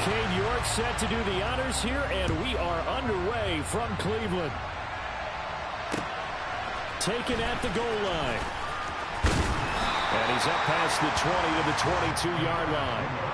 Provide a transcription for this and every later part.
Cade York set to do the honors here, and we are underway from Cleveland. Taken at the goal line. And he's up past the 20 to the 22-yard line.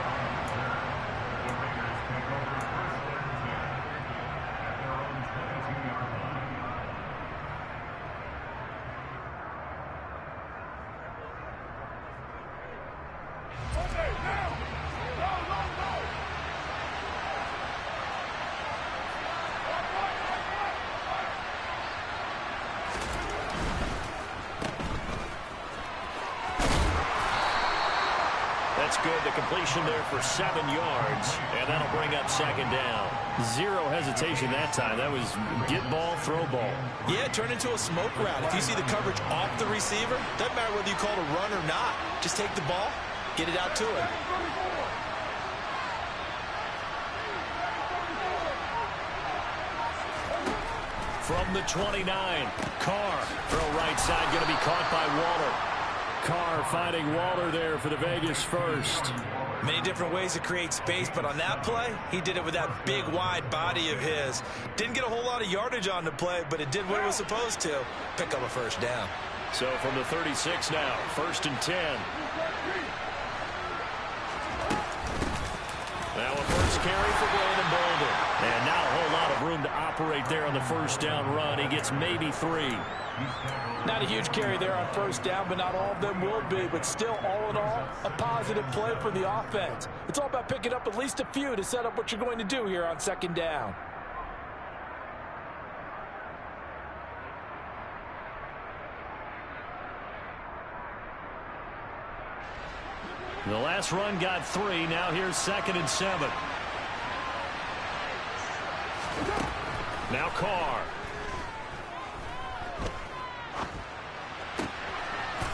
That's good. The completion there for 7 yards, and that'll bring up second down. Zero hesitation that time. That was get ball, throw ball. Yeah, turn into a smoke route. If you see the coverage off the receiver, doesn't matter whether you call it a run or not. Just take the ball, get it out to him. From the 29, Carr, throw right side, going to be caught by Waller. Carr finding Waller there for the Vegas first. Many different ways to create space, but on that play, he did it with that big, wide body of his. Didn't get a whole lot of yardage on the play, but it did what it was supposed to. Pick up a first down. So from the 36 now, 1st and 10. Now a first carry for Brandon Bolden. And not a whole lot of room to operate there on the first down run. He gets maybe 3. Not a huge carry there on first down, but not all of them will be. But still, all in all, a positive play for the offense. It's all about picking up at least a few to set up what you're going to do here on second down. The last run got 3. Now here's 2nd and 7. Now Carr.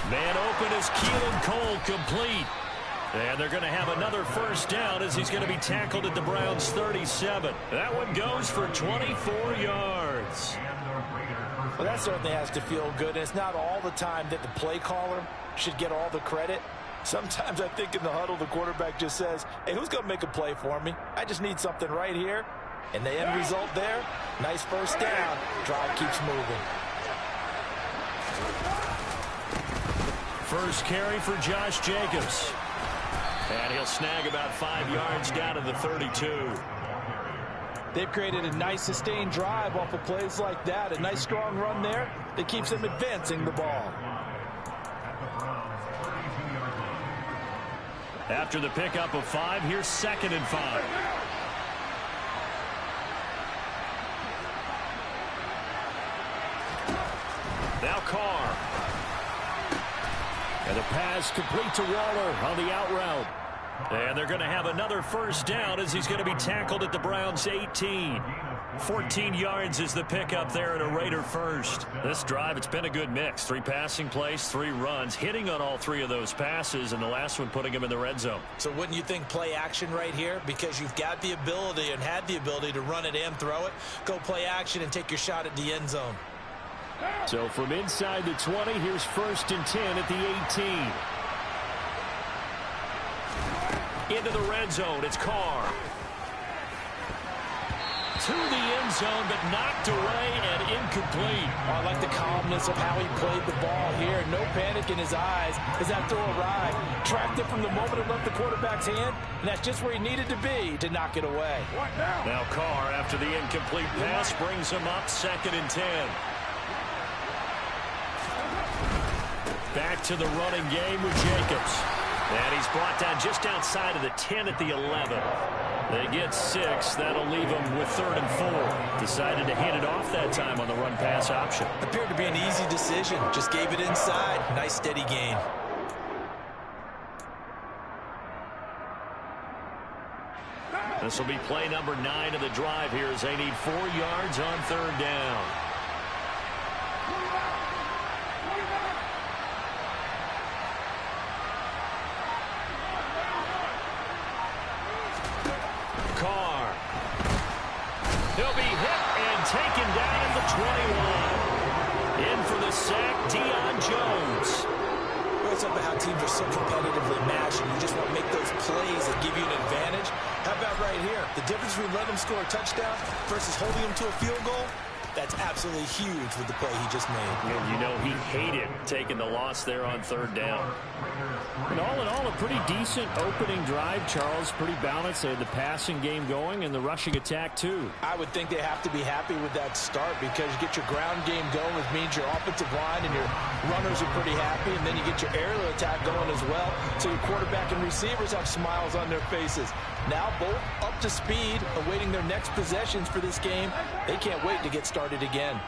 Man open is Keelan Cole, complete. And they're going to have another first down as he's going to be tackled at the Browns' 37. That one goes for 24 yards. Well, that certainly has to feel good. And it's not all the time that the play caller should get all the credit. Sometimes I think in the huddle, the quarterback just says, hey, who's going to make a play for me? I just need something right here. And the end result there, nice first down. Drive keeps moving. First carry for Josh Jacobs. And he'll snag about 5 yards down to the 32. They've created a nice sustained drive off of plays like that. A nice strong run there that keeps them advancing the ball. After the pickup of 5, here's 2nd and 5. Now Carr. And the pass complete to Waller on the out route. And they're going to have another first down as he's going to be tackled at the Browns' 18. 14 yards is the pickup there at a Raider first. This drive, it's been a good mix. 3 passing plays, 3 runs, hitting on all 3 of those passes, and the last one putting him in the red zone. So wouldn't you think play action right here? Because you've got the ability and had the ability to run it and throw it. Go play action and take your shot at the end zone. So from inside the 20, here's 1st and 10 at the 18. Into the red zone, it's Carr. To the end zone, but knocked away and incomplete. Oh, I like the calmness of how he played the ball here. No panic in his eyes as that throw arrived. Tracked it from the moment it left the quarterback's hand, and that's just where he needed to be to knock it away. Now Carr, after the incomplete pass, brings him up 2nd and 10. Back to the running game with Jacobs. And he's brought down just outside of the 10 at the 11. They get 6. That'll leave them with 3rd and 4. Decided to hand it off that time on the run-pass option. Appeared to be an easy decision. Just gave it inside. Nice steady gain. This will be play number 9 of the drive here as they need 4 yards on 3rd down. Carr. He'll be hit and taken down at the 21. In for the sack, Deion Jones. It's about how teams are so competitively matched, and you just want to make those plays that give you an advantage. How about right here? The difference between letting them score a touchdown versus holding them to a field goal, that's absolutely huge with the play he just made. And you know he hated taking the loss there on third down. And all in all, a pretty decent opening drive, Charles. Pretty balanced. They had the passing game going and the rushing attack, too. I would think they have to be happy with that start because you get your ground game going, which means your offensive line and your runners are pretty happy, and then you get your aerial attack going as well, so your quarterback and receivers have smiles on their faces. Now both up to speed, awaiting their next possessions for this game. They can't wait to get started again.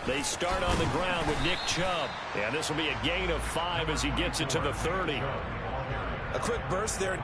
They start on the ground with Nick Chubb. And this will be a gain of 5 as he gets it to the 30. A quick burst there.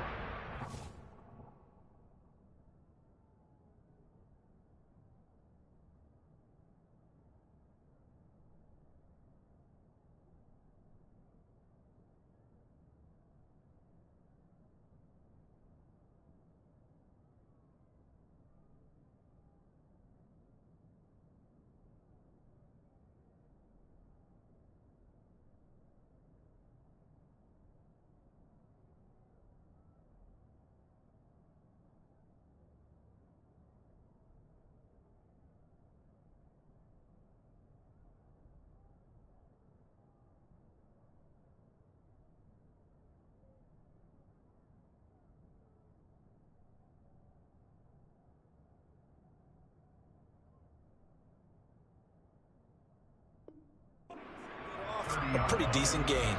A pretty decent gain.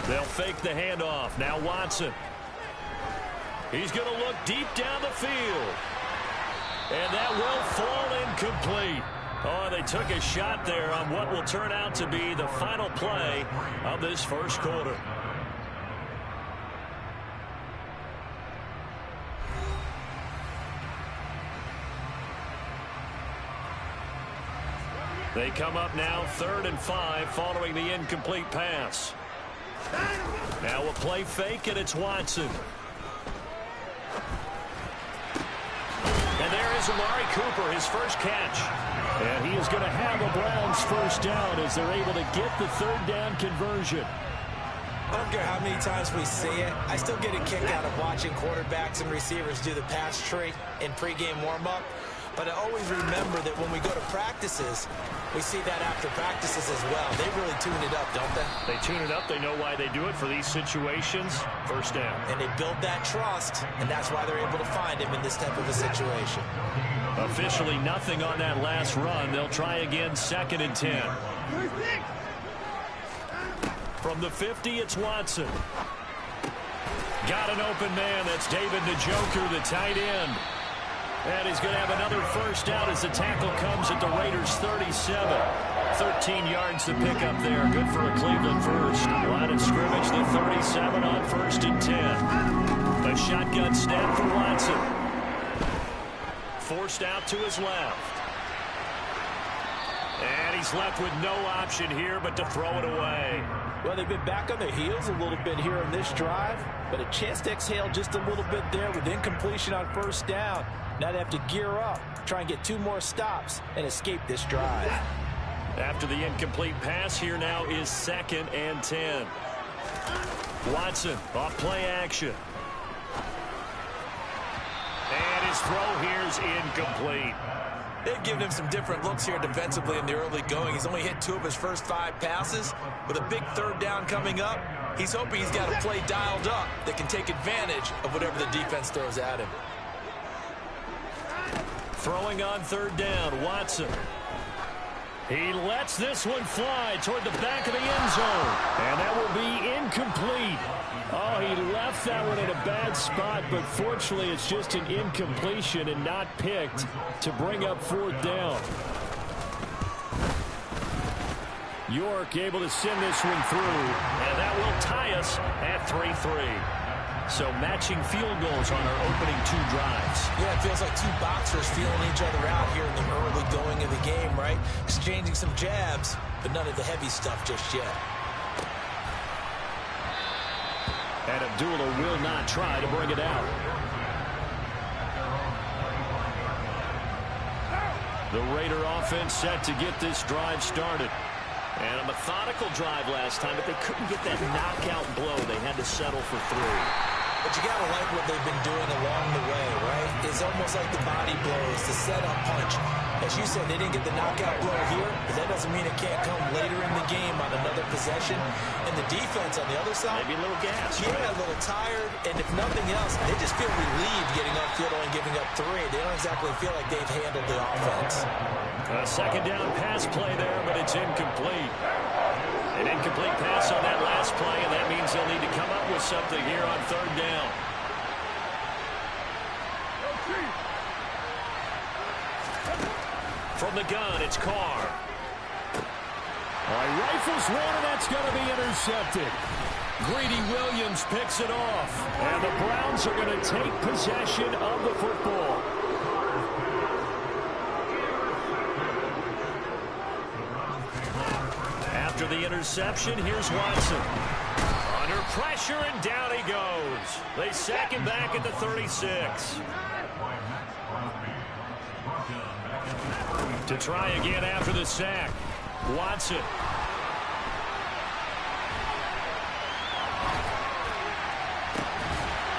They'll fake the handoff. Now Watson. He's going to look deep down the field. And that will fall incomplete. Oh, they took a shot there on what will turn out to be the final play of this first quarter. They come up now 3rd and 5 following the incomplete pass. Now a play fake, and it's Watson. And there is Amari Cooper, his first catch. And he is going to have a Browns first down as they're able to get the 3rd down conversion. I don't care how many times we see it. I still get a kick out of watching quarterbacks and receivers do the pass tree in pregame warm-up. But I always remember that when we go to practices, we see that after practices as well. They really tune it up, don't they? They tune it up. They know why they do it for these situations. First down. And they build that trust, and that's why they're able to find him in this type of a situation. Officially nothing on that last run. They'll try again, 2nd and 10. From the 50, it's Watson. Got an open man. That's David Njoku, the tight end. And he's going to have another first down as the tackle comes at the Raiders' 37. 13 yards to pick up there. Good for a Cleveland first. Line of scrimmage, the 37 on 1st and 10. A shotgun snap for Watson. Forced out to his left. And he's left with no option here but to throw it away. Well, they've been back on their heels a little bit here on this drive, but a chance to exhale just a little bit there with incompletion on first down. Now they have to gear up, try and get 2 more stops, and escape this drive. After the incomplete pass, here now is 2nd and 10. Watson off play action. And his throw here is incomplete. They've given him some different looks here defensively in the early going. He's only hit 2 of his first 5 passes. With a big 3rd down coming up, he's hoping he's got a play dialed up that can take advantage of whatever the defense throws at him. Throwing on 3rd down, Watson. He lets this one fly toward the back of the end zone. And that will be incomplete. Oh, he left that one in a bad spot, but fortunately it's just an incompletion and not picked to bring up 4th down. York able to send this one through, and that will tie us at 3-3. So matching field goals on our opening 2 drives. Yeah, it feels like 2 boxers feeling each other out here in the early going of the game, right? Exchanging some jabs, but none of the heavy stuff just yet. And Abdullah will not try to bring it out. The Raider offense set to get this drive started. And a methodical drive last time, but they couldn't get that knockout blow. They had to settle for 3. But you got to like what they've been doing along the way, right? It's almost like the body blows, the setup punch. As you said, they didn't get the knockout blow here, but that doesn't mean it can't come later in the game on another possession. And the defense on the other side, maybe a little gas. Yeah, right? A little tired. And if nothing else, they just feel relieved getting upfield and giving up 3. They don't exactly feel like they've handled the offense. A second down pass play there, but it's incomplete. An incomplete pass on that last play, and that means they'll need to come up with something here on 3rd down. From the gun, it's Carr. Rifles one, and that's going to be intercepted. Greedy Williams picks it off, and the Browns are going to take possession of the football. After the interception, here's Watson. Under pressure, and down he goes. They sack him back at the 36. To try again after the sack. Watson.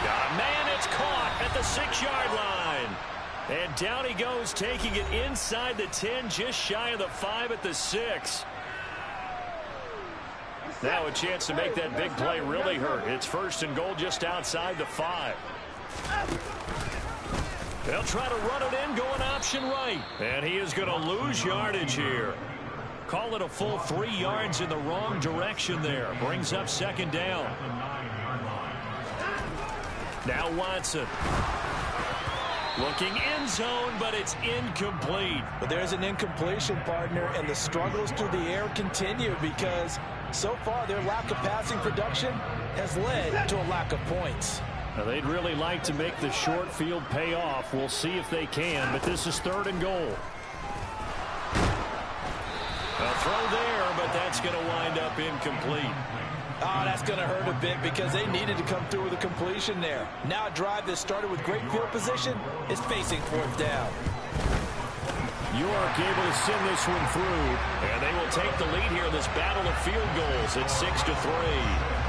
Got a man, it's caught at the 6-yard line. And down he goes, taking it inside the 10, just shy of the 5 at the 6. Now a chance to make that big play really hurt. It's 1st and goal just outside the 5. They'll try to run it in, going option right. And he is going to lose yardage here. Call it a full 3 yards in the wrong direction there. Brings up 2nd down. Now Watson. Looking end zone, but it's incomplete. But there's an incompletion, partner, and the struggles through the air continue because so far their lack of passing production has led to a lack of points. Now, they'd really like to make the short field pay off. We'll see if they can, but this is 3rd and goal. A throw there, but that's going to wind up incomplete. Oh, that's going to hurt a bit because they needed to come through with a completion there. Now a drive that started with great field position is facing 4th down. York able to send this one through, and they will take the lead here in this battle of field goals at 6-3.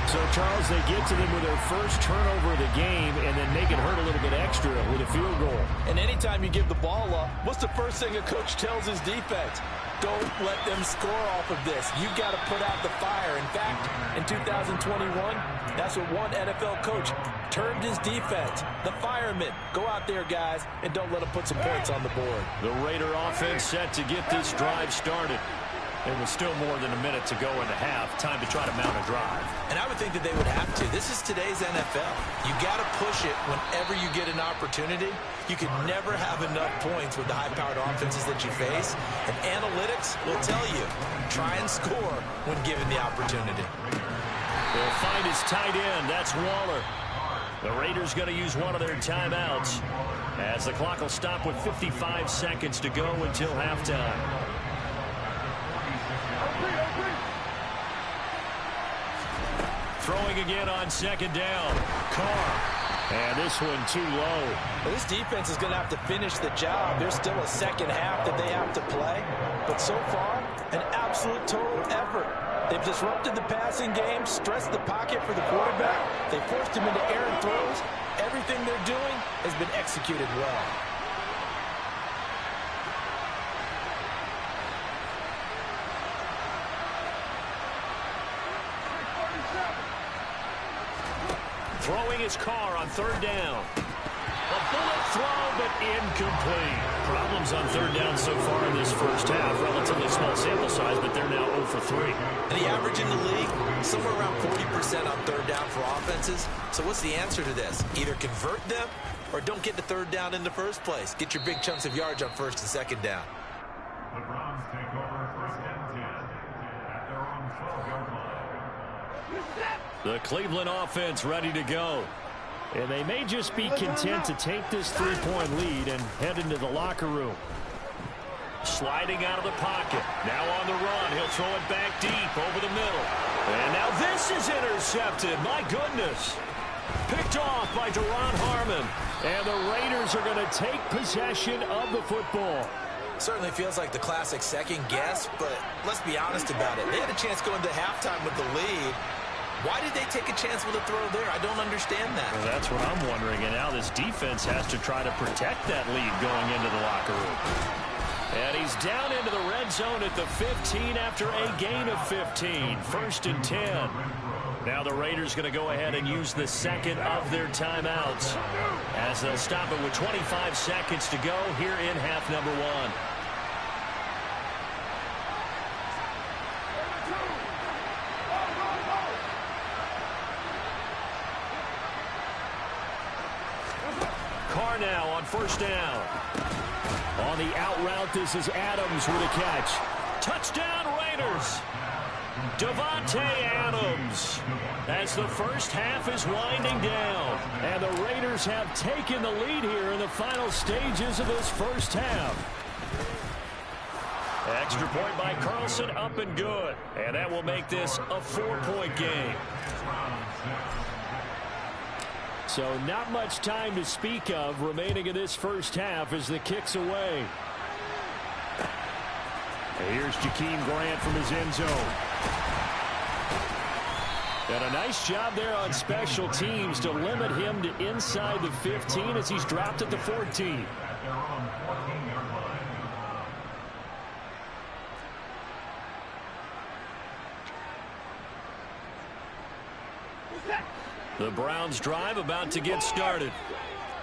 So, Charles, they get to them with their first turnover of the game and then make it hurt a little bit extra with a field goal. And anytime you give the ball up, what's the first thing a coach tells his defense? Don't let them score off of this. You've got to put out the fire. In fact, in 2021, that's what one NFL coach termed his defense. The firemen. Go out there, guys, and don't let them put some points on the board. The Raider offense set to get this drive started. There was still more than a minute to go in the half. Time to try to mount a drive. And I would think that they would have to. This is today's NFL. You got to push it whenever you get an opportunity. You can never have enough points with the high-powered offenses that you face. And analytics will tell you, try and score when given the opportunity. They'll find his tight end. That's Waller. The Raiders going to use one of their timeouts as the clock will stop with 55 seconds to go until halftime. Throwing again on 2nd down. Carr. And this one too low. Well, this defense is going to have to finish the job. There's still a second half that they have to play. But so far, an absolute total effort. They've disrupted the passing game, stressed the pocket for the quarterback. They forced him into errant throws. Everything they're doing has been executed well. Throwing his Carr on 3rd down. A bullet throw, but incomplete. Problems on 3rd down so far in this first half. Relatively small sample size, but they're now 0 for 3. And the average in the league, somewhere around 40% on 3rd down for offenses. So what's the answer to this? Either convert them or don't get to 3rd down in the first place. Get your big chunks of yards on 1st and 2nd down. The Browns take over 1st and 10 at their own 12-yard line. The Cleveland offense ready to go. And they may just be content to take this 3-point lead and head into the locker room. Sliding out of the pocket. Now on the run. He'll throw it back deep over the middle. And now this is intercepted. My goodness. Picked off by Duron Harmon. And the Raiders are going to take possession of the football. Certainly feels like the classic second guess, but let's be honest about it. They had a chance going into halftime with the lead. Why did they take a chance with a throw there? I don't understand that. Well, that's what I'm wondering. And now this defense has to try to protect that lead going into the locker room. And he's down into the red zone at the 15 after a gain of 15. 1st and 10. Now the Raiders going to go ahead and use the second of their timeouts as they'll stop it with 25 seconds to go here in half number 1. Carr now on 1st down. On the out route, this is Adams with a catch. Touchdown, Raiders. Devontae Adams as the first half is winding down. And the Raiders have taken the lead here in the final stages of this first half. Extra point by Carlson, up and good. And that will make this a 4-point game. So not much time to speak of remaining in this first half as the kick's away. Here's Jakeem Grant from his end zone. And a nice job there on special teams to limit him to inside the 15 as he's dropped at the 14. The Browns drive about to get started.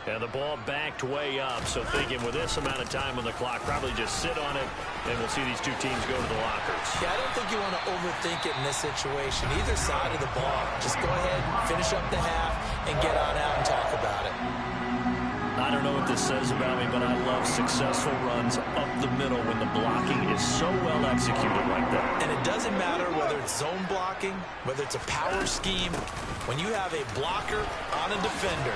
And the ball backed way up. So thinking with this amount of time on the clock, probably just sit on it, and we'll see these two teams go to the lockers. Yeah, I don't think you want to overthink it in this situation. Either side of the ball. Just go ahead, finish up the half, and get on out and talk about it. I don't know what this says about me, but I love successful runs up the middle when the blocking is so well executed like that. And it doesn't matter whether it's zone blocking, whether it's a power scheme. When you have a blocker on a defender,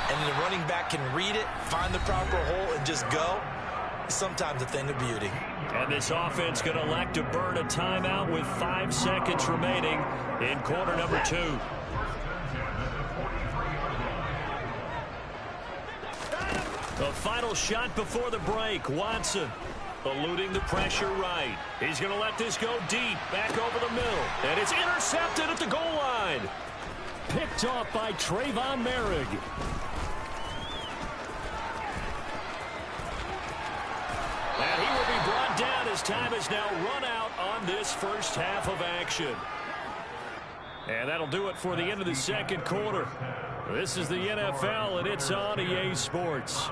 and the running back can read it, find the proper hole, and just go, it's sometimes a thing of beauty. And this offense going to elect to burn a timeout with 5 seconds remaining in quarter number 2. The final shot before the break. Watson eluding the pressure right. He's going to let this go deep, back over the middle. And it's intercepted at the goal line. Picked off by Trayvon Merrick. And he will be brought down as time has now run out on this first half of action. And that'll do it for the end of the second quarter. This is the NFL, and it's on EA Sports.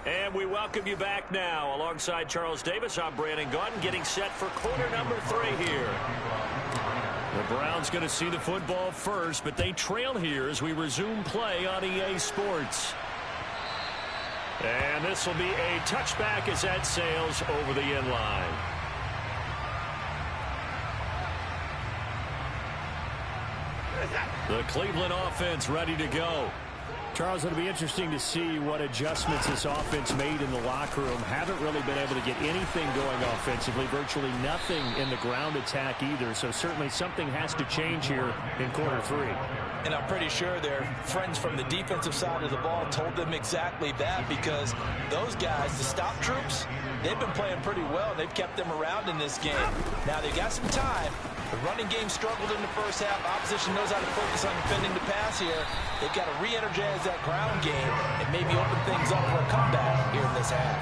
And we welcome you back now. Alongside Charles Davis, I'm Brandon Gaudin, getting set for quarter number 3 here. The Browns going to see the football first, but they trail here as we resume play on EA Sports. And this will be a touchback as that sails over the end line. The Cleveland offense ready to go. Charles, it'll be interesting to see what adjustments this offense made in the locker room. Haven't really been able to get anything going offensively, virtually nothing in the ground attack either. So certainly something has to change here in quarter 3. And I'm pretty sure their friends from the defensive side of the ball told them exactly that, because those guys, the stop troops, they've been playing pretty well. They've kept them around in this game. Now they've got some time. The running game struggled in the first half. Opposition knows how to focus on defending the pass here. They've got to re-energize that ground game and maybe open things up for a comeback here in this half.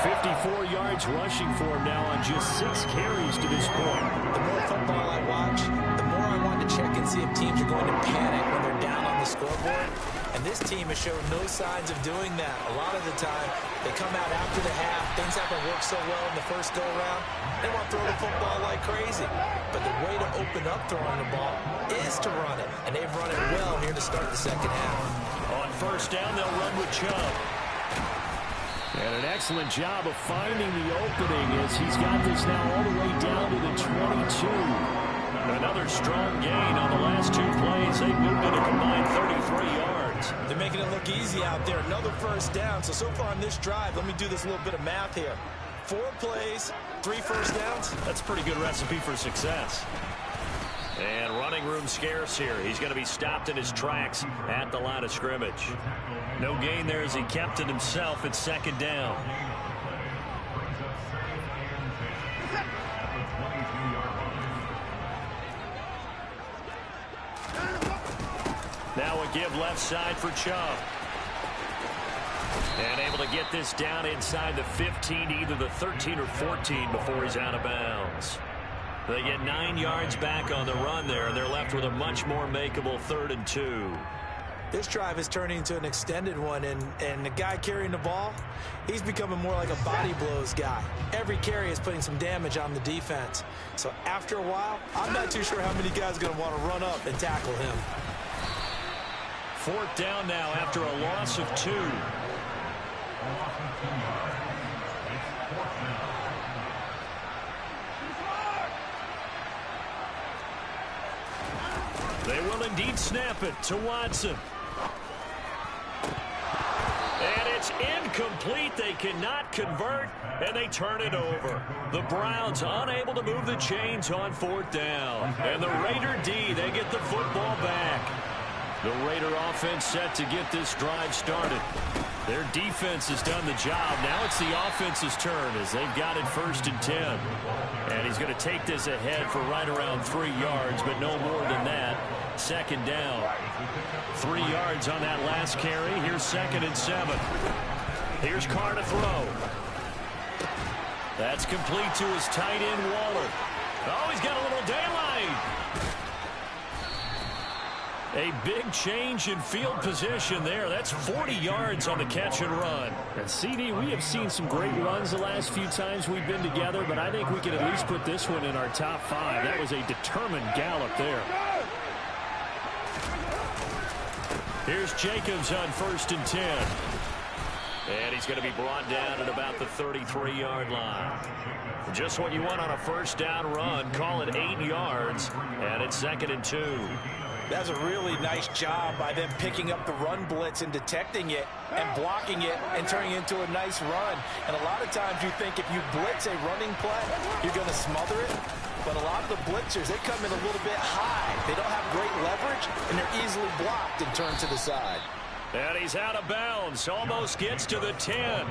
54 yards rushing for him now on just 6 carries to this point. The more football I watch, the more I want to check and see if teams are going to panic when they're down on the scoreboard. And this team has shown no signs of doing that. A lot of the time, they come out after the half. Things haven't worked so well in the first go-around. They want to throw the football like crazy. But the way to open up throwing the ball is to run it. And they've run it well here to start the second half. On first down, they'll run with Chubb. And an excellent job of finding the opening as he's got this now all the way down to the 22. Another strong gain on the last 2 plays. They moved it a combined 33 yards. They're making it look look easy out there. Another first down. So far on this drive, let me do this little bit of math here. 4 plays, 3 first downs. That's a pretty good recipe for success. And running room scarce here. He's going to be stopped in his tracks at the line of scrimmage. No gain there as he kept it himself at second down. Now a give left side for Chubb. And able to get this down inside the 15, either the 13 or 14 before he's out of bounds. They get 9 yards back on the run there, and they're left with a much more makeable 3rd and 2. This drive is turning into an extended one, and the guy carrying the ball, he's becoming more like a body blows guy. Every carry is putting some damage on the defense. So after a while, I'm not too sure how many guys are going to want to run up and tackle him. 4th down now after a loss of 2. They will indeed snap it to Watson. And it's incomplete. They cannot convert, and they turn it over. The Browns unable to move the chains on 4th down. And the Raider D, they get the football back. The Raider offense set to get this drive started. Their defense has done the job. Now it's the offense's turn as they've got it 1st and 10. And he's going to take this ahead for right around 3 yards, but no more than that. 2nd down. 3 yards on that last carry. Here's 2nd and 7. Here's Carr to throw. That's complete to his tight end, Waller. Oh, he's got a little daylight. A big change in field position there. That's 40 yards on the catch and run. And CD, we have seen some great runs the last few times we've been together, but I think we can at least put this one in our top 5. That was a determined gallop there. Here's Jacobs on 1st and 10. And he's going to be brought down at about the 33-yard line. Just what you want on a 1st down run. Call it 8 yards, and it's 2nd and 2. That's a really nice job by them picking up the run blitz and detecting it and blocking it and turning it into a nice run. And a lot of times you think if you blitz a running play, you're going to smother it. But a lot of the blitzers, they come in a little bit high. They don't have great leverage, and they're easily blocked and turned to the side. And he's out of bounds. Almost gets to the 10.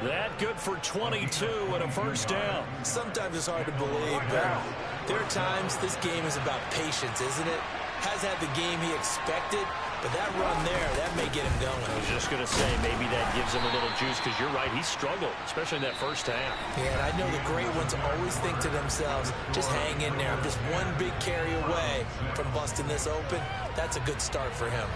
That good for 22 and a 1st down. Sometimes it's hard to believe, but there are times this game is about patience, isn't it? Has had the game he expected, but that run there, that may get him going. I was just going to say, maybe that gives him a little juice, because you're right, he struggled, especially in that 1st half. Yeah, and I know the great ones always think to themselves, just hang in there. I'm just one big carry away from busting this open. That's a good start for him.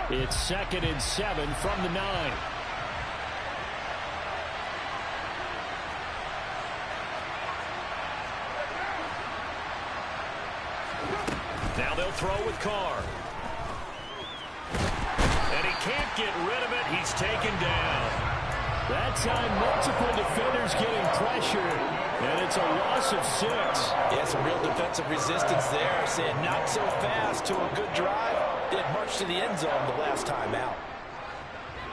It's 2nd and 7 from the 9. Now they'll throw with Carr. And he can't get rid of it. He's taken down. That time, multiple defenders getting pressure, and it's a loss of 6. Yeah, some real defensive resistance there, saying not so fast to a good drive. Didn't march to the end zone the last time out.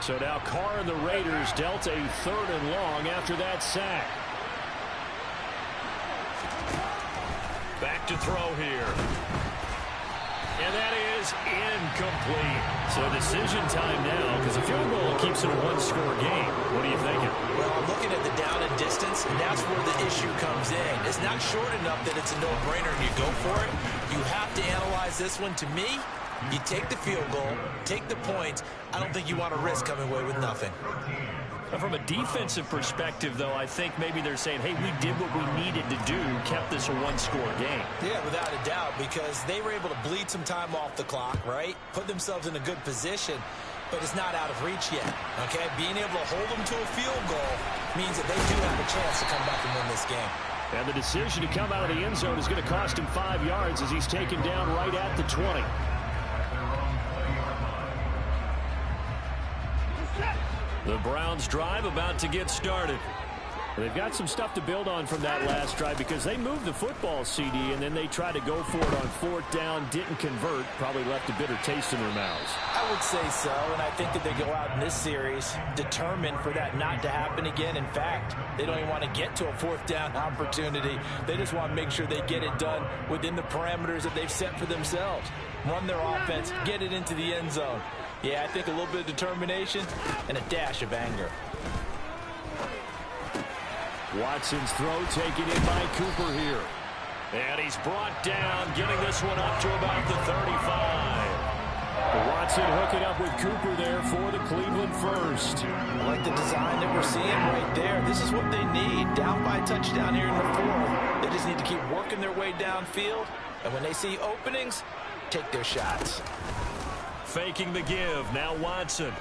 So now Carr and the Raiders dealt a 3rd and long after that sack. Back to throw here. And that is incomplete. So decision time now, because a field goal keeps it a 1-score game. What are you thinking? Well, I'm looking at the down and distance, and that's where the issue comes in. It's not short enough that it's a no-brainer and you go for it. You have to analyze this one. To me, you take the field goal, take the points. I don't think you want to risk coming away with nothing. From a defensive perspective, though, I think maybe they're saying, hey, we did what we needed to do, kept this a 1-score game. Yeah, without a doubt, because they were able to bleed some time off the clock, right? Put themselves in a good position, but it's not out of reach yet, okay? Being able to hold them to a field goal means that they do have a chance to come back and win this game. And the decision to come out of the end zone is going to cost him 5 yards as he's taken down right at the 20. The Browns drive about to get started. They've got some stuff to build on from that last drive because they moved the football, CD, and then they tried to go for it on fourth down, didn't convert, probably left a bitter taste in their mouths. I would say so, and I think that they go out in this series determined for that not to happen again. In fact, they don't even want to get to a fourth down opportunity. They just want to make sure they get it done within the parameters that they've set for themselves. Run their offense, get it into the end zone. Yeah, I think a little bit of determination and a dash of anger. Watson's throw taken in by Cooper here. And he's brought down, getting this one up to about the 35. Watson hooking up with Cooper there for the Cleveland first. I like the design that we're seeing right there. This is what they need. Down by a touchdown here in the fourth. They just need to keep working their way downfield. And when they see openings, take their shots. Faking the give. Now Watson.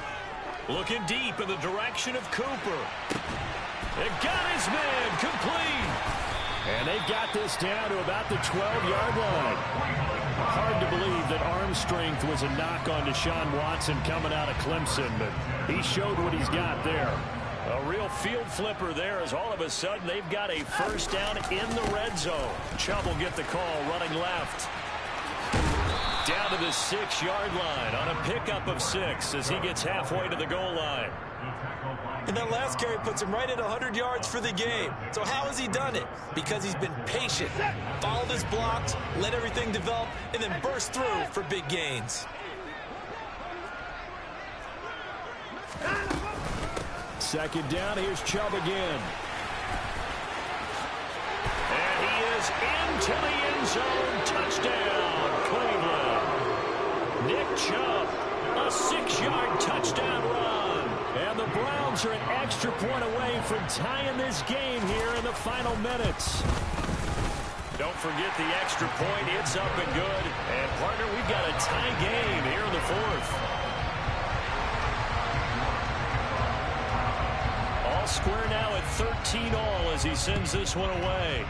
Looking deep in the direction of Cooper. It got his man complete. And they've got this down to about the 12-yard line. Hard to believe that arm strength was a knock on Deshaun Watson coming out of Clemson, but he showed what he's got there. A real field flipper there as all of a sudden they've got a first down in the red zone. Chubb will get the call running left. Down to the 6-yard line on a pickup of 6 as he gets halfway to the goal line. And that last carry puts him right at 100 yards for the game. So how has he done it? Because he's been patient, followed his blocks, let everything develop, and then burst through for big gains. Second down, here's Chubb again. And he is into the end zone. Touchdown, Cleveland. Nick Chubb, a 6-yard touchdown run. And the Browns are an extra point away from tying this game here in the final minutes. Don't forget the extra point. It's up and good. And, partner, we've got a tie game here in the fourth. All square now at 13-all as he sends this one away.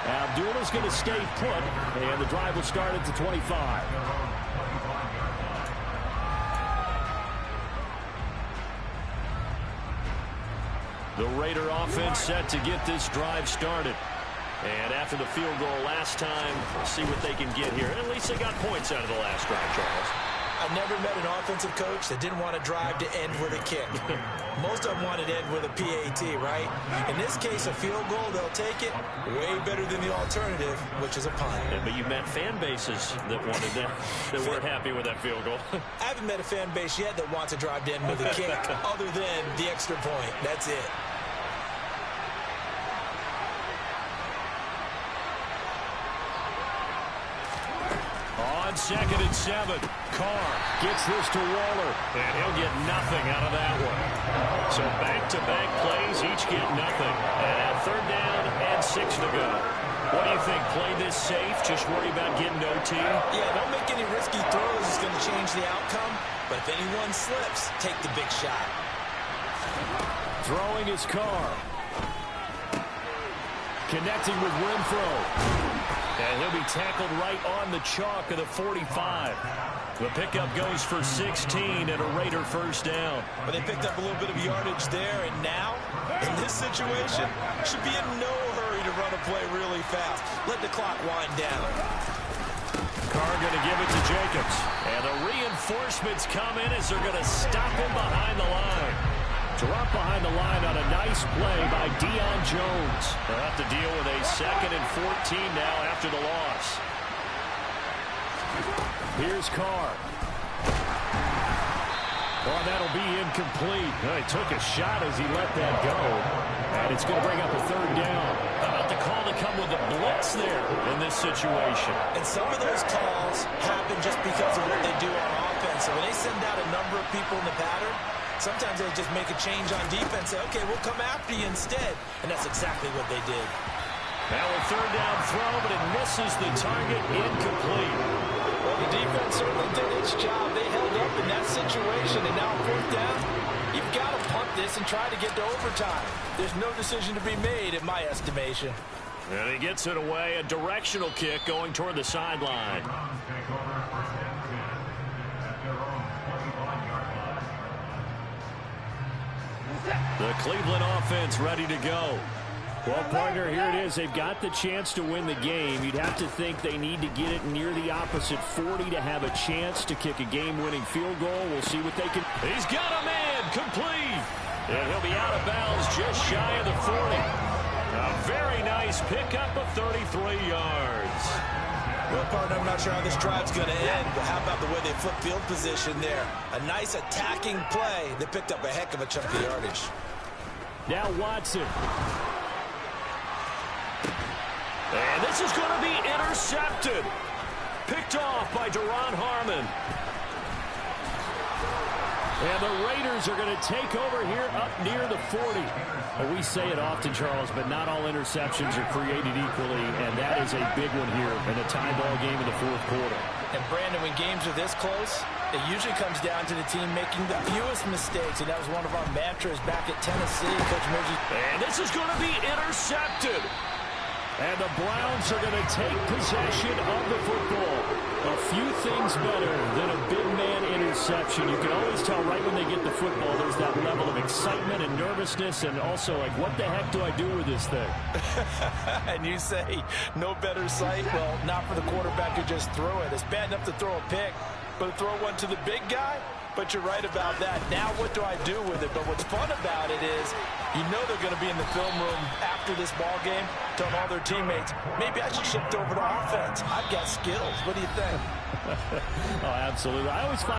Abdullah's going to stay put, and the drive will start at the 25. The Raider offense set to get this drive started. And after the field goal last time, we'll see what they can get here. At least they got points out of the last drive, Charles. I've never met an offensive coach that didn't want to drive to end with a kick. Most of them wanted to end with a PAT, right? In this case, a field goal, they'll take it. Way better than the alternative, which is a punt. Yeah, but you met fan bases that wanted that weren't happy with that field goal. I haven't met a fan base yet that wants to drive to end with a kick other than the extra point. That's it. On 2nd and 7, Carr gets this to Waller, and he'll get nothing out of that one. So back-to-back plays, each get nothing. And at 3rd down and 6 to go. What do you think? Play this safe, just worry about getting OT? Yeah, don't make any risky throws. It's going to change the outcome. But if anyone slips, take the big shot. Throwing his Carr. Connecting with Renfro. And he'll be tackled right on the chalk of the 45. The pickup goes for 16 and a Raider first down. But they picked up a little bit of yardage there, and now, in this situation, should be in no hurry to run a play really fast. Let the clock wind down. Carr going to give it to Jacobs. And the reinforcements come in as they're going to stop him behind the line. Drop behind the line on a nice play by Deion Jones. They'll have to deal with a 2nd and 14 now after the loss. Here's Carr. Oh, that'll be incomplete. He took a shot as he let that go. And it's going to bring up a 3rd down. How about the call to come with a blitz there in this situation? And some of those calls happen just because of what they do on offense. So when they send out a number of people in the pattern, sometimes they just make a change on defense. Say, okay, we'll come after you instead. And that's exactly what they did. Now a 3rd down throw, but it misses the target. Incomplete. Well, the defense certainly did its job. They held up in that situation. And now 4th down, you've got to punt this and try to get to overtime. There's no decision to be made in my estimation. And he gets it away. A directional kick going toward the sideline. The Cleveland offense ready to go. Well, partner, here it is. They've got the chance to win the game. You'd have to think they need to get it near the opposite 40 to have a chance to kick a game-winning field goal. We'll see what they can. He's got a man complete. And he'll be out of bounds just shy of the 40. A very nice pickup of 33 yards. Well, partner, I'm not sure how this drive's going to end, but how about the way they flip field position there? A nice attacking play that picked up a heck of a chunk of yardage. Now Watson. And this is going to be intercepted. Picked off by Duron Harmon. And the Raiders are going to take over here up near the 40. Well, we say it often, Charles, but not all interceptions are created equally, and that is a big one here in a tie ball game in the fourth quarter. And, Brandon, when games are this close, it usually comes down to the team making the fewest mistakes, and that was one of our mantras back at Tennessee. Coach Murphy. And this is going to be intercepted. And the Browns are going to take possession of the football. A few things better than a big man interception. You can always tell right when they get the football, there's that level of excitement and nervousness, and also like, what the heck do I do with this thing? And you say, no better sight? Well, not for the quarterback who just threw it. It's bad enough to throw a pick, but to throw one to the big guy? But you're right about that. Now what do I do with it? But what's fun about it is you know they're going to be in the film room after this ball game telling all their teammates, maybe I should shift over to offense. I've got skills. What do you think? Oh, absolutely. I always find